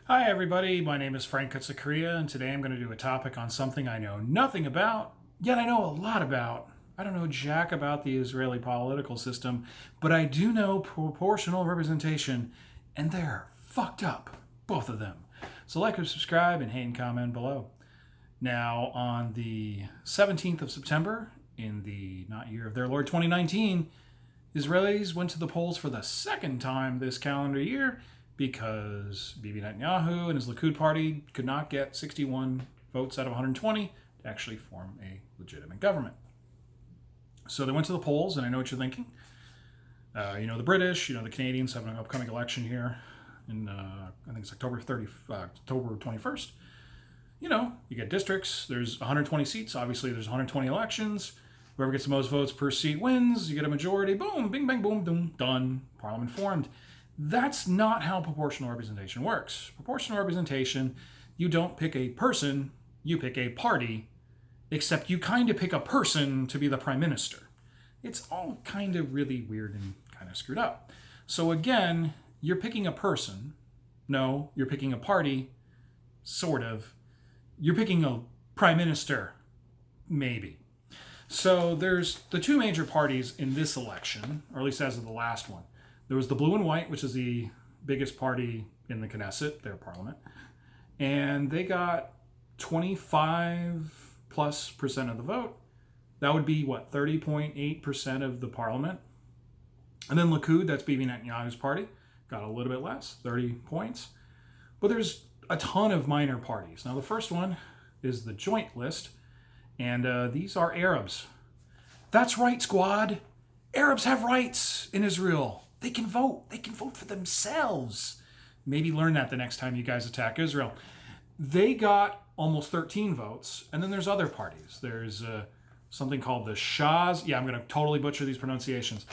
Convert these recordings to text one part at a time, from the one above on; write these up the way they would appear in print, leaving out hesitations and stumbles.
Hi everybody, my name is Frank Kutsakria, and today I'm going to do a topic on something I know nothing about, yet I know a lot about. I don't know jack about the Israeli political system, but I do know proportional representation, and they're fucked up, both of them. So like and subscribe and hate and comment below. Now, on the 17th of September, in the not year of their Lord 2019, Israelis went to the polls for the second time this calendar year because Bibi Netanyahu and his Likud party could not get 61 votes out of 120 to actually form a legitimate government. So they went to the polls, and I know what you're thinking. The British, the Canadians have an upcoming election here in, I think it's October 21st. You get districts. There's 120 seats. Obviously, there's 120 elections. Whoever gets the most votes per seat wins. You get a majority. Boom, bing, bang, boom, boom, done. Parliament formed. That's not how proportional representation works. Proportional representation, you don't pick a person, you pick a party, except you kind of pick a person to be the prime minister. It's all kind of really weird and kind of screwed up. So again, you're picking a person. No, you're picking a party, sort of. You're picking a prime minister, maybe. So there's the two major parties in this election, or at least as of the last one. There was the blue and white, which is the biggest party in the Knesset, their parliament. And they got 25+% of the vote. That would be, 30.8% of the parliament. And then Likud, that's Bibi Netanyahu's party, got a little bit less, 30 points. But there's a ton of minor parties. Now, the first one is the joint list. And these are Arabs. That's right, squad. Arabs have rights in Israel. They can vote. They can vote for themselves. Maybe learn that the next time you guys attack Israel. They got almost 13 votes. And then there's other parties. There's something called the Shahs. Yeah, I'm going to totally butcher these pronunciations.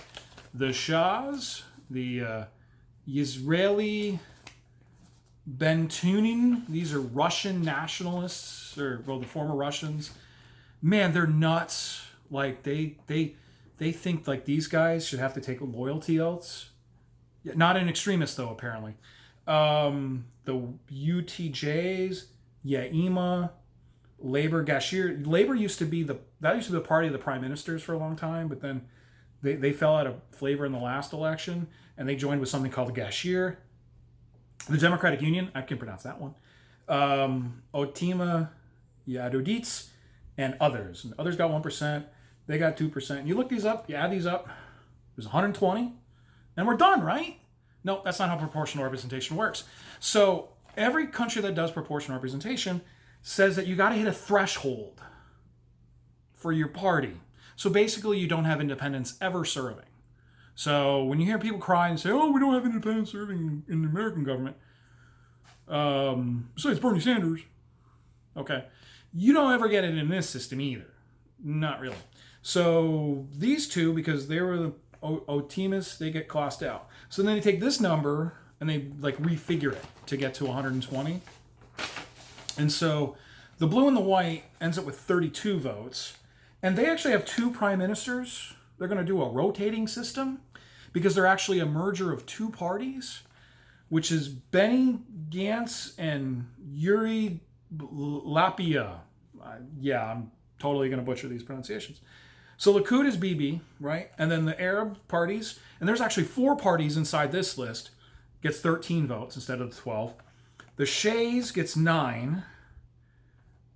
The Shahs, the Israeli Bentunin. These are Russian nationalists, the former Russians. Man, they're nuts. Like, they think like these guys should have to take loyalty oaths. Not an extremist, though, apparently. The UTJs, Yaima, Labor, Gashir. Labor used to be the party of the prime ministers for a long time, but then they fell out of flavor in the last election, and they joined with something called Gashir. The Democratic Union, I can pronounce that one. Otima Yadudits, and others. And others got 1%. They got 2%. You look these up, you add these up, there's 120, and we're done, right? No, that's not how proportional representation works. So every country that does proportional representation says that you got to hit a threshold for your party. So basically, you don't have independents ever serving. So when you hear people cry and say, oh, we don't have independents serving in the American government, so it's Bernie Sanders. Okay. You don't ever get it in this system either. Not really. So these two, because they were the Otimis, they get crossed out. So then they take this number and they refigure it to get to 120. And so the blue and the white ends up with 32 votes. And they actually have two prime ministers. They're going to do a rotating system because they're actually a merger of two parties, which is Benny Gantz and Yuri Lapia. I'm totally going to butcher these pronunciations. So Likud is Bibi, right? And then the Arab parties, and there's actually 4 parties inside this list, gets 13 votes instead of 12. The Shays gets 9.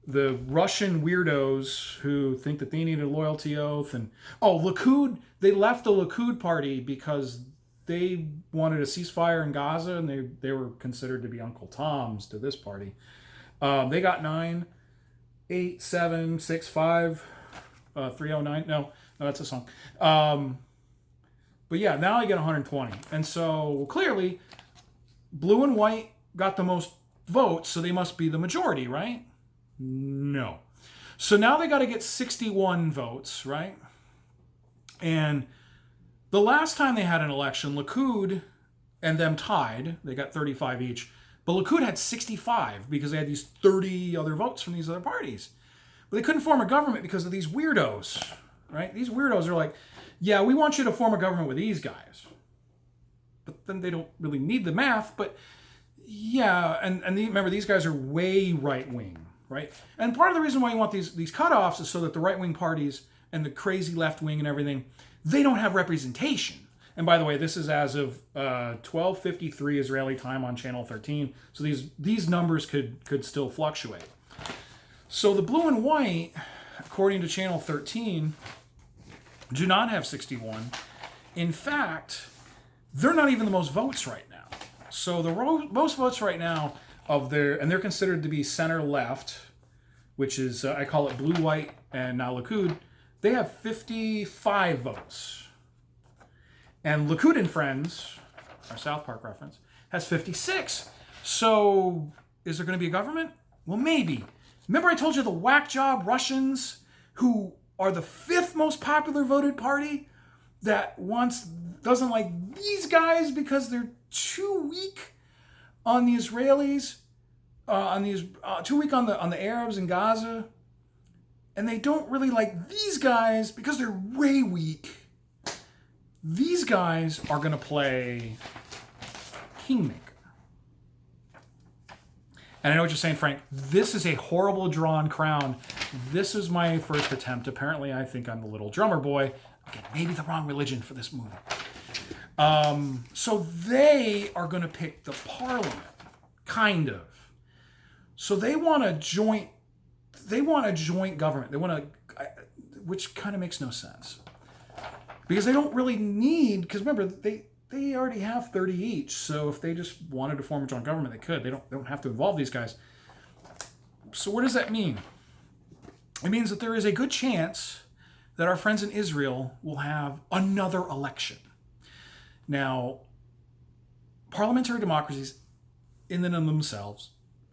The Russian weirdos who think that they need a loyalty oath. And Likud, they left the Likud party because they wanted a ceasefire in Gaza, and they were considered to be Uncle Toms to this party. They got 9, 8, 7, 6, 5, 309. No, that's a song. But yeah, now I get 120. And so clearly, blue and white got the most votes, so they must be the majority, right? No. So now they got to get 61 votes, right? And the last time they had an election, Likud and them tied. They got 35 each. But Likud had 65 because they had these 30 other votes from these other parties. But they couldn't form a government because of these weirdos, right? These weirdos are like, yeah, we want you to form a government with these guys. But then they don't really need the math. But Yeah, remember, these guys are way right wing, right? And part of the reason why you want these cutoffs is so that the right wing parties and the crazy left wing and everything, they don't have representation. And by the way, this is as of 12:53 Israeli time on Channel 13. So these numbers could still fluctuate. So the blue and white, according to Channel 13, do not have 61. In fact, they're not even the most votes right now. So the most votes right now and they're considered to be center left, which is, I call it blue, white, and now Likud. They have 55 votes. And Likud and Friends, our South Park reference, has 56. So is there going to be a government? Well, maybe. Remember I told you the whack job Russians, who are the 5th most popular voted party, that doesn't like these guys because they're too weak on the Israelis, too weak on the Arabs in Gaza, and they don't really like these guys because they're way weak. These guys are going to play Kingmaker. And I know what you're saying, Frank. This is a horrible drawn crown. This is my first attempt. Apparently, I think I'm the little drummer boy. Again, maybe the wrong religion for this movie. So they are going to pick the parliament, kind of. So they want a joint government. Which kind of makes no sense. Because they don't really need, because remember, they already have 30 each. So if they just wanted to form a joint government, they could. They don't have to involve these guys. So what does that mean? It means that there is a good chance that our friends in Israel will have another election. Now, parliamentary democracies, in and of themselves,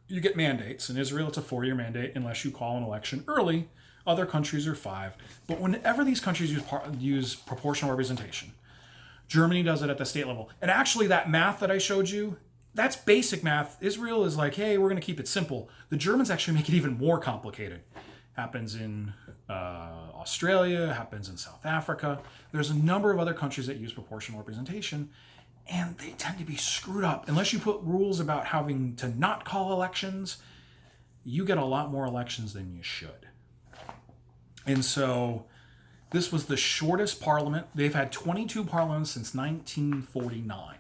you get mandates. In Israel, it's a 4-year mandate unless you call an election early. Other countries are 5. But whenever these countries use proportional representation, Germany does it at the state level. And actually, that math that I showed you, that's basic math. Israel is like, hey, we're going to keep it simple. The Germans actually make it even more complicated. Happens in Australia, happens in South Africa. There's a number of other countries that use proportional representation, and they tend to be screwed up. Unless you put rules about having to not call elections, you get a lot more elections than you should. And so this was the shortest parliament. They've had 22 parliaments since 1949.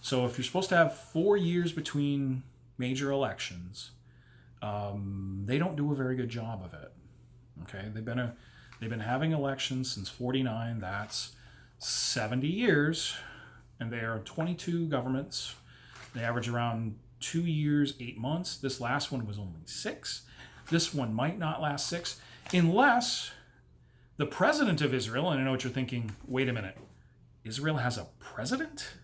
So if you're supposed to have 4 years between major elections, they don't do a very good job of it. Okay, they've been having elections since 49. That's 70 years, and they are 22 governments. They average around 2 years, 8 months. This last one was only 6. This one might not last 6, unless the president of Israel, and I know what you're thinking, wait a minute, Israel has a president?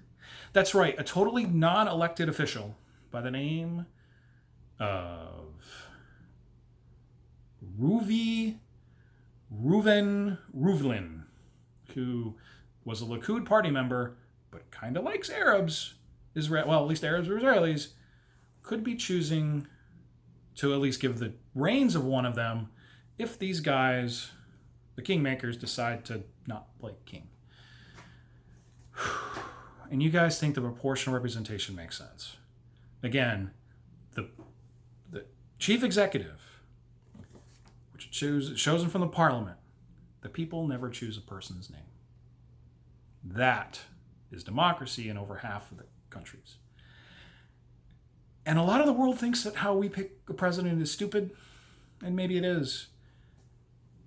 That's right, a totally non-elected official by the name of Reuven Rivlin, who was a Likud party member, but kind of likes Arabs. Well, at least Arabs or Israelis, could be choosing to at least give the reins of one of them if these guys, the kingmakers, decide to not play king. And you guys think the proportional representation makes sense. Again, the chief executive, which is chosen from the parliament, the people never choose a person's name. That is democracy in over half of the countries. And a lot of the world thinks that how we pick a president is stupid, and maybe it is.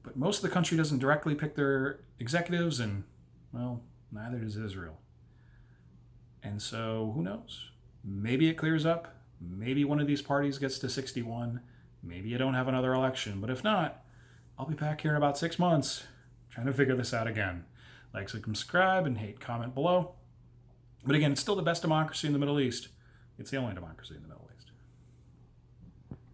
But most of the country doesn't directly pick their executives, and, well, neither does Israel. And so, who knows? Maybe it clears up. Maybe one of these parties gets to 61. Maybe you don't have another election. But if not, I'll be back here in about 6 months trying to figure this out again. Like, subscribe, and hate, comment below. But again, it's still the best democracy in the Middle East. It's the only democracy in the Middle East.